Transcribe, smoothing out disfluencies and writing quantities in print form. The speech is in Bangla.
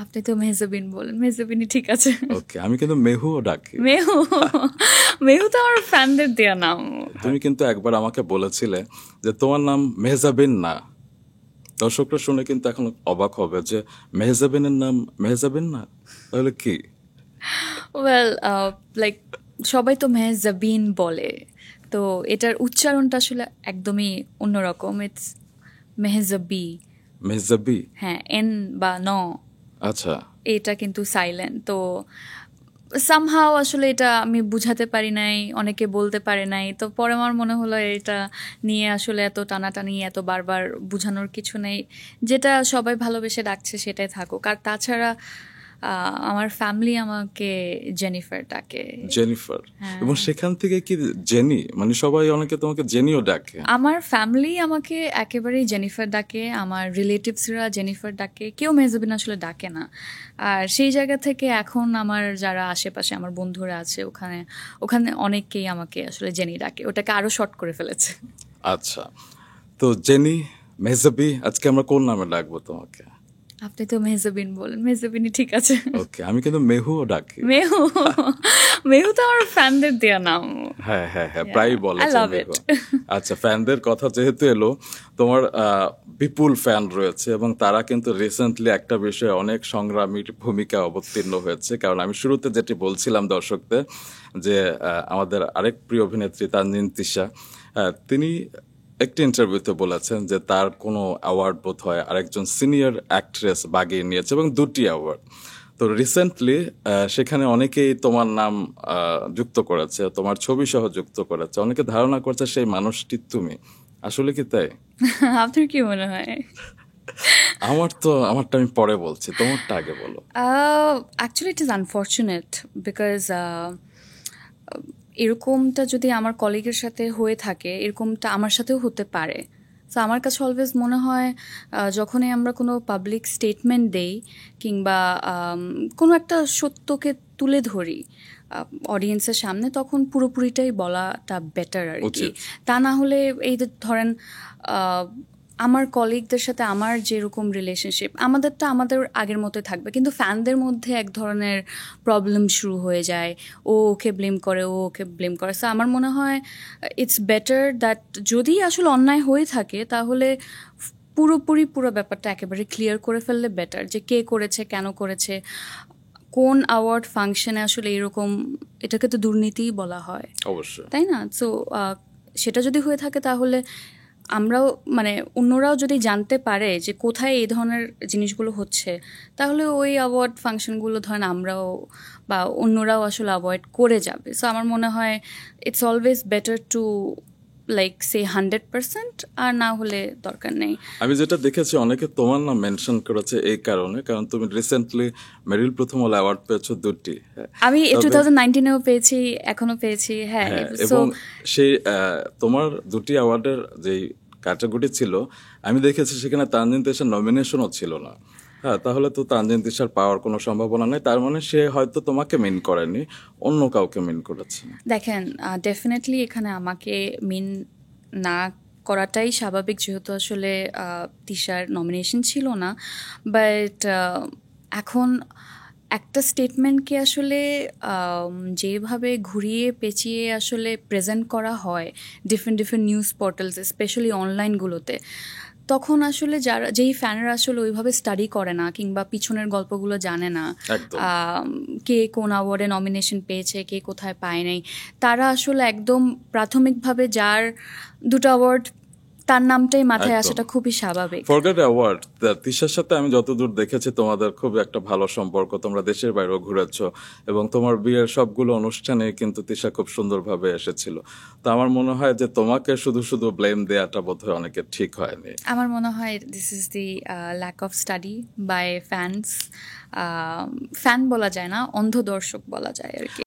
আপনি তো মেহজাবিন বলেন, মেহজাবিনই ঠিক আছে। ওকে, আমি কিন্তু মেহুও ডাকি। মেহু, মেহু তো আমার ফ্যানদের দেয়া নাম। তুমি কিন্তু একবার আমাকে বলেছিলে যে তোমার নাম মেহজাবিন না। দর্শকরা শুনে কিন্তু এখন অবাক হবে যে মেহজাবিনের নাম মেহজাবিন না, তাহলে কি? ওয়েল, লাইক সবাই তো মেহজাবিন বলে, তো এটার উচ্চারণটা আসলে একদমই অন্যরকম। ইটস মেহজাবি। মেহজাবি। হ্যাঁ, এন বা ন আচ্ছা, এটা কিন্তু সাইলেন্ট। তো সামহাও আসলে এটা আমি বুঝাতে পারি নাই, অনেকে বলতে পারে নাই। তো পরে আমার মনে হলো এটা নিয়ে আসলে এত টানাটানি, এত বারবার বুঝানোর কিছু নেই। যেটা সবাই ভালোবেসে ডাকছে সেটাই থাকুক। আর তাছাড়া আমার ফ্যামিলি আমাকে জেনিফার ডাকে। জেনিফার। হ্যাঁ। এবং সেখান থেকে কি জেনি, মানে সবাই অনেকে তোমাকে জেনিও ডাকে? আমার ফ্যামিলি আমাকে একেবারেই জেনিফার ডাকে, আমার রিলেটিভসরা জেনিফার ডাকে, কেউ মেহজাবিন আসলে ডাকে না। আর সেই জায়গা থেকে এখন আমার যারা আশেপাশে আমার বন্ধুরা আছে ওখানে ওখানে অনেকেই আমাকে আসলে জেনি ডাকে, ওটাকে আরো শর্ট করে ফেলেছে। আচ্ছা, তো জেনি, মেহজাবি, আজকে আমরা কোন নামে ডাকবো তোমাকে? আপনি তো মেহজাবিন বলেন, মেহজাবিনই ঠিক আছে। ওকে, আমি কিন্তু মেহুও ডাকি। মেহু, মেহু তো আমার ফ্যানদের দেয়া নাম। হ্যাঁ হ্যাঁ হ্যাঁ, প্রায় বলে I যে love মেহু। it. আচ্ছা, ফ্যানদের কথা যেহেতু এলো, তোমার বিপুল ফ্যান রয়েছে এবং তারা কিন্তু রিসেন্টলি একটা বিষয়ে অনেক সংগ্রামী ভূমিকা অবতীর্ণ হয়েছে। কারণ আমি শুরুতে যেটি বলছিলাম দর্শকদের যে আমাদের আরেক প্রিয় অভিনেত্রী তানজিন তিশা, তিনি একটি ইন্টারভিউতে বলেছেন যে তার কোনো অ্যাওয়ার্ড বোধ হয় আরেকজন সিনিয়র অ্যাক্ট্রেস বাগিয়ে নিয়েছে, এবং 2টি অ্যাওয়ার্ড। তো রিসেন্টলি সেখানে অনেকেই তোমার নাম যুক্ত করেছে, তোমার ছবি সহ যুক্ত করেছে, অনেকে ধারণা করছে সেই মানুষটি তুমি। আসলে কি তাই? আপনার কি মনে হয়? আমারটা আমি পরে বলছি, তোমারটা আগে বলো। Actually, it is unfortunate because এরকমটা যদি আমার কলিগের সাথে হয়ে থাকে, এরকমটা আমার সাথেও হতে পারে। তো আমার কাছে অলওয়েজ মনে হয় যখনই আমরা কোনো পাবলিক স্টেটমেন্ট দেই কিংবা কোনো একটা সত্যকে তুলে ধরি অডিয়েন্সের সামনে, তখন পুরোপুরিটাই বলাটা বেটার আর কি। উচিত। তা না হলে এই যে ধরেন আমার কলিগদের সাথে আমার যেরকম রিলেশনশিপ, আমাদেরটা আমাদের আগের মতোই থাকবে, কিন্তু ফ্যানদের মধ্যে এক ধরনের প্রবলেম শুরু হয়ে যায়। ও ওকে ব্লেম করে, ও ওকে ব্লেম করে। সো আমার মনে হয় ইটস বেটার দ্যাট যদি আসলে অন্যায় হয়ে থাকে তাহলে পুরো ব্যাপারটা একেবারে ক্লিয়ার করে ফেললে বেটার, যে কে করেছে, কেন করেছে, কোন অ্যাওয়ার্ড ফাংশনে আসলে এরকম। এটাকে তো দুর্নীতিই বলা হয়, অবশ্যই, তাই না? সো সেটা যদি হয়ে থাকে তাহলে আমরাও, মানে অন্যরাও যদি জানতে পারে যে কোথায় এই ধরনের জিনিসগুলো হচ্ছে, তাহলে ওই অ্যাওয়ার্ড ফাংশনগুলো ধরেন আমরাও বা অন্যরাও আসলে অ্যাভয়েড করে যাবে। সো আমার মনে হয় it's always better to like say 100%, আর না হলে দরকার নেই। আমি যেটা দেখেছি অনেকে তোমার নাম মেনশন করেছে এই কারণে, কারণ তুমি রিসেন্টলি মেরিল প্রথম আলো অ্যাওয়ার্ড পেয়েছো 2টি। আমি 2019-এও পেয়েছি, এখনো পেয়েছি। হ্যাঁ, সো এবং সেই তোমার 2টি অ্যাওয়ার্ডের যেই ক্যাটাগরি ছিল, আমি দেখেছি সেখানে তানজিন তিশার নমিনেশনও ছিল না। হ্যাঁ, তাহলে তো তানজিন তিশার পাওয়ার কোনো সম্ভাবনা নেই। তার মানে সে হয়তো তোমাকে মিন করেনি, অন্য কাউকে মিন করেছে। দেখেন, ডেফিনেটলি এখানে আমাকে মিন না করাটাই স্বাভাবিক, যেহেতু আসলে তিশার নমিনেশন ছিল না। বাট এখন একটা স্টেটমেন্টকে আসলে যেভাবে ঘুরিয়ে পেঁচিয়ে আসলে প্রেজেন্ট করা হয় ডিফারেন্ট নিউজ পোর্টালস, স্পেশালি অনলাইনগুলোতে, তখন আসলে যেই ফ্যানরা আসলে ওইভাবে স্টাডি করে না কিংবা পিছনের গল্পগুলো জানে না, একদম। কে কোন অ্যাওয়ার্ডে নমিনেশন পেয়েছে, কে কোথায় পায় নাই, তারা আসলে একদম প্রাথমিকভাবে যার 2টা অ্যাওয়ার্ড, তার নামটাই মাথায় একদম। আসাটা খুবই স্বাভাবিক। ফরগেট অ্যাওয়ার্ড, তিশার সাথে আমি যতদূর দেখেছি তোমাদের খুব একটা ভালো সম্পর্ক, তোমরা দেশের বাইরেও ঘুরেছো এবং তোমার বিয়ের সবগুলো অনুষ্ঠানে কিন্তু তিশা খুব সুন্দরভাবে এসেছিল। তো আমার মনে হয় যে তোমাকে শুধু শুধু ব্লেম দেওয়াটা বোধহয় অনেকের ঠিক হয়নি। আমার মনে হয় this is the lack of study by fans. Fan বলা যায় না, অন্ধ দর্শক বলা যায় আর কি।